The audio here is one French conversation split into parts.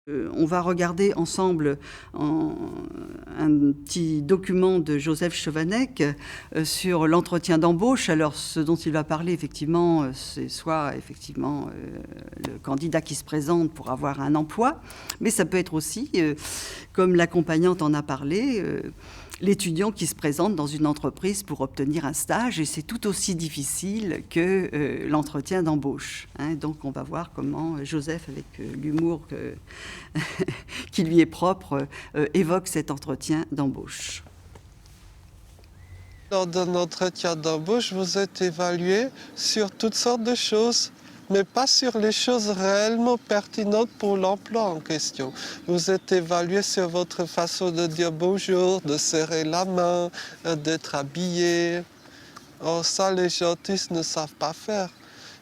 On va regarder ensemble un petit document de Joseph Chovanec sur l'entretien d'embauche. Alors, ce dont il va parler, effectivement, c'est soit effectivement le candidat qui se présente pour avoir un emploi, mais ça peut être aussi, comme l'accompagnante en a parlé, l'étudiant qui se présente dans une entreprise pour obtenir un stage, et c'est tout aussi difficile que l'entretien d'embauche. Donc on va voir comment Joseph, avec l'humour qui lui est propre, évoque cet entretien d'embauche. Lors d'un entretien d'embauche, vous êtes évalué sur toutes sortes de choses, mais pas sur les choses réellement pertinentes pour l'emploi en question. Vous êtes évalué sur votre façon de dire bonjour, de serrer la main, d'être habillé. Or ça, les gens autistes ne savent pas faire.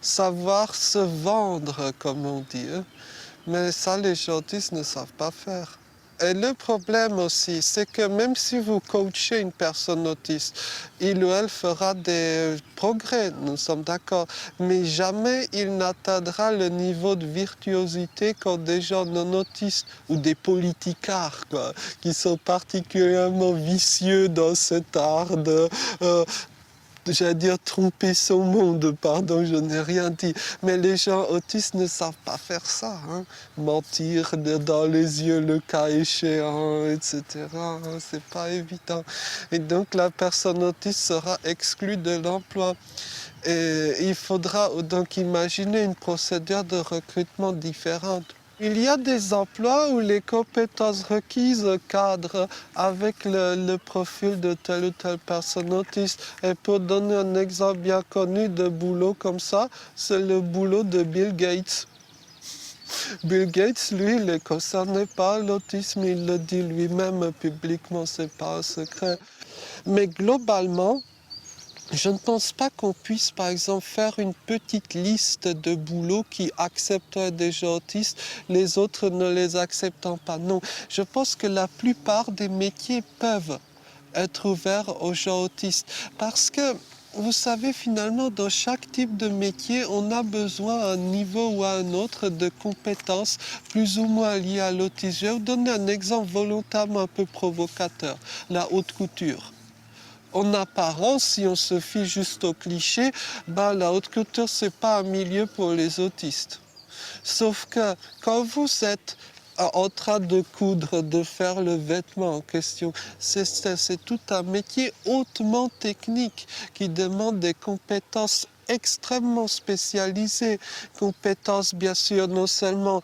Savoir se vendre, comme on dit. Mais ça, les gens autistes ne savent pas faire. Et le problème aussi, c'est que même si vous coachez une personne autiste, il ou elle fera des progrès, nous sommes d'accord, mais jamais il n'atteindra le niveau de virtuosité qu'ont des gens non autistes ou des politicards, quoi, qui sont particulièrement vicieux dans cet art de... j'allais dire tromper son monde, pardon, je n'ai rien dit. Mais les gens autistes ne savent pas faire ça. Mentir dans les yeux le cas échéant, etc. C'est pas évident. Et donc la personne autiste sera exclue de l'emploi. Et il faudra donc imaginer une procédure de recrutement différente. Il y a des emplois où les compétences requises cadrent avec le profil de telle ou telle personne autiste. Et pour donner un exemple bien connu de boulot comme ça, c'est le boulot de Bill Gates. Bill Gates, lui, il ne concernait pas l'autisme, il le dit lui-même publiquement, c'est pas un secret. Mais globalement, je ne pense pas qu'on puisse, par exemple, faire une petite liste de boulots qui accepteraient des gens autistes, les autres ne les acceptant pas. Non, je pense que la plupart des métiers peuvent être ouverts aux gens autistes. Parce que, vous savez, finalement, dans chaque type de métier, on a besoin à un niveau ou à un autre de compétences plus ou moins liées à l'autisme. Je vais vous donner un exemple volontairement un peu provocateur, la haute couture. En apparence, si on se fie juste au cliché, la haute couture, c'est pas un milieu pour les autistes. Sauf que quand vous êtes en train de coudre, de faire le vêtement en question, c'est tout un métier hautement technique qui demande des compétences extrêmement spécialisées, compétences bien sûr non seulement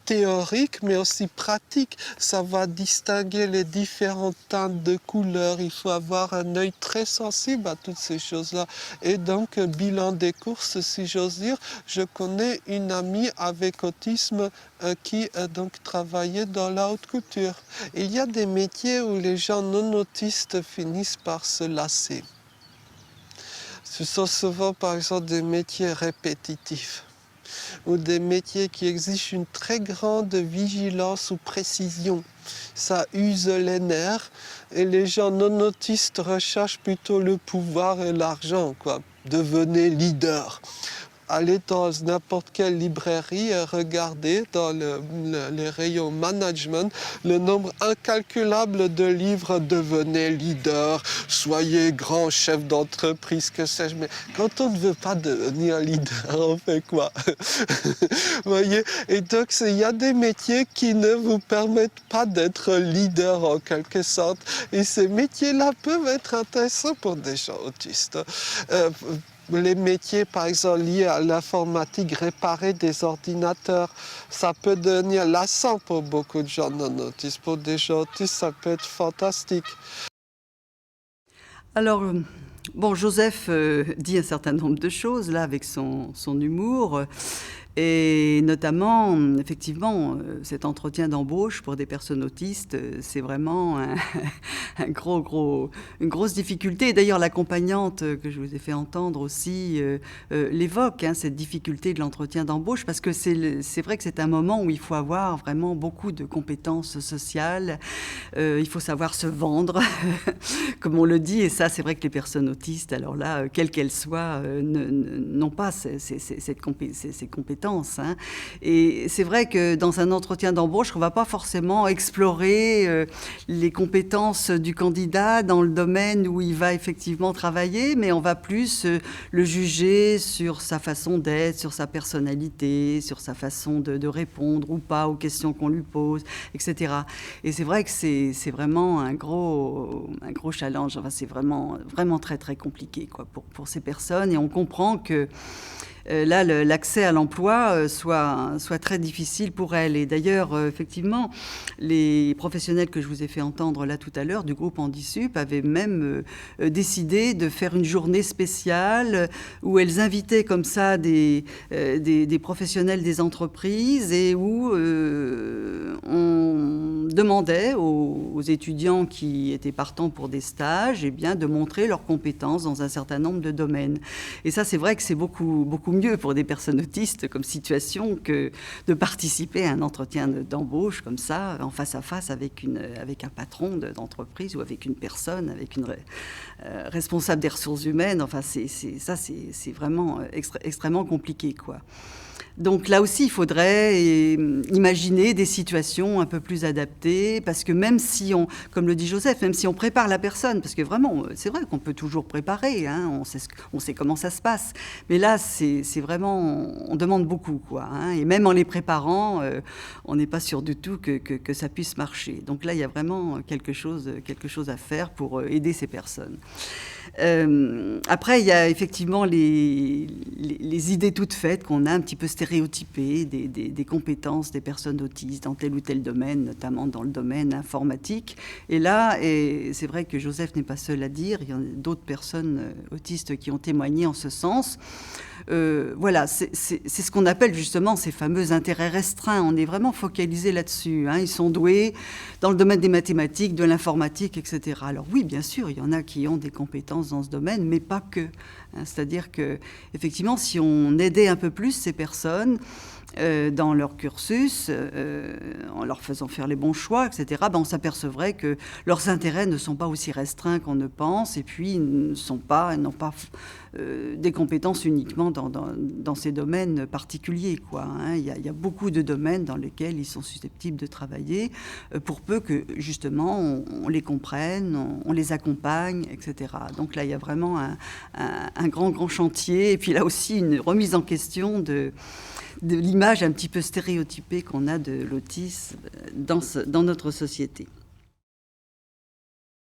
théoriques mais aussi pratiques. Ça va distinguer les différentes teintes de couleurs, il faut avoir un œil très sensible à toutes ces choses-là. Et donc, bilan des courses, si j'ose dire, je connais une amie avec autisme qui donc travaillait dans la haute couture. Il y a des métiers où les gens non autistes finissent par se lasser. Ce sont souvent par exemple des métiers répétitifs ou des métiers qui exigent une très grande vigilance ou précision. Ça use les nerfs et les gens non autistes recherchent plutôt le pouvoir et l'argent, quoi. Devenez leader. Allez dans n'importe quelle librairie et regardez dans les rayons management le nombre incalculable de livres « Devenez leader »,« Soyez grand chef d'entreprise », que sais-je. Mais quand on ne veut pas devenir leader, on fait quoi? Vous voyez? Et donc, il y a des métiers qui ne vous permettent pas d'être leader en quelque sorte. Et ces métiers-là peuvent être intéressants pour des gens autistes. Les métiers, par exemple, liés à l'informatique, réparer des ordinateurs, ça peut devenir lassant pour beaucoup de gens non autistes. Pour des gens autistes, ça peut être fantastique. Alors, bon, Joseph dit un certain nombre de choses, là, avec son humour. Et notamment, effectivement, cet entretien d'embauche pour des personnes autistes, c'est vraiment une grosse difficulté. Et d'ailleurs, l'accompagnante que je vous ai fait entendre aussi l'évoque, cette difficulté de l'entretien d'embauche, parce que c'est vrai que c'est un moment où il faut avoir vraiment beaucoup de compétences sociales. Il faut savoir se vendre, comme on le dit. Et ça, c'est vrai que les personnes autistes, alors là, quelles qu'elles soient, n'ont pas ces compétences compétences, hein. Et c'est vrai que dans un entretien d'embauche, on ne va pas forcément explorer les compétences du candidat dans le domaine où il va effectivement travailler, mais on va plus le juger sur sa façon d'être, sur sa personnalité, sur sa façon de répondre ou pas aux questions qu'on lui pose, etc. Et c'est vrai que c'est vraiment un gros challenge. Enfin, c'est vraiment très, très compliqué quoi, pour ces personnes. Et on comprend que là, l'accès à l'emploi soit très difficile pour elles. Et d'ailleurs, effectivement, les professionnels que je vous ai fait entendre là tout à l'heure du groupe Handisup avaient même décidé de faire une journée spéciale où elles invitaient comme ça des professionnels des entreprises et où on demandait aux étudiants qui étaient partants pour des stages eh bien, de montrer leurs compétences dans un certain nombre de domaines. Et ça, c'est vrai que c'est beaucoup mieux pour des personnes autistes comme situation que de participer à un entretien d'embauche comme ça, en face à face avec un patron d'entreprise ou avec une personne, avec une responsable des ressources humaines. Enfin, c'est vraiment extrêmement compliqué, quoi. Donc là aussi, il faudrait imaginer des situations un peu plus adaptées, parce que même si comme le dit Joseph, même si on prépare la personne, parce que vraiment, c'est vrai qu'on peut toujours préparer, hein, on sait comment ça se passe, mais là, c'est vraiment, on demande beaucoup, quoi, hein, et même en les préparant, on n'est pas sûr du tout que ça puisse marcher. Donc là, il y a vraiment quelque chose à faire pour aider ces personnes. Après, il y a effectivement les idées toutes faites qu'on a un petit peu stéréotypées des compétences des personnes autistes dans tel ou tel domaine, notamment dans le domaine informatique. Et là, c'est vrai que Joseph n'est pas seul à dire, il y a d'autres personnes autistes qui ont témoigné en ce sens. Voilà, c'est ce qu'on appelle justement ces fameux intérêts restreints. On est vraiment focalisé là-dessus, hein. Ils sont doués dans le domaine des mathématiques, de l'informatique, etc. Alors oui, bien sûr, il y en a qui ont des compétences dans ce domaine, mais pas que, hein. C'est-à-dire que, effectivement, si on aidait un peu plus ces personnes dans leur cursus, en leur faisant faire les bons choix, etc., on s'apercevrait que leurs intérêts ne sont pas aussi restreints qu'on ne pense, et puis n'ont pas des compétences uniquement dans ces domaines particuliers, quoi, hein. Il y a beaucoup de domaines dans lesquels ils sont susceptibles de travailler, pour peu que, justement, on les comprenne, on les accompagne, etc. Donc là, il y a vraiment un grand chantier, et puis là aussi une remise en question de l'image un petit peu stéréotypée qu'on a de l'autisme dans notre société.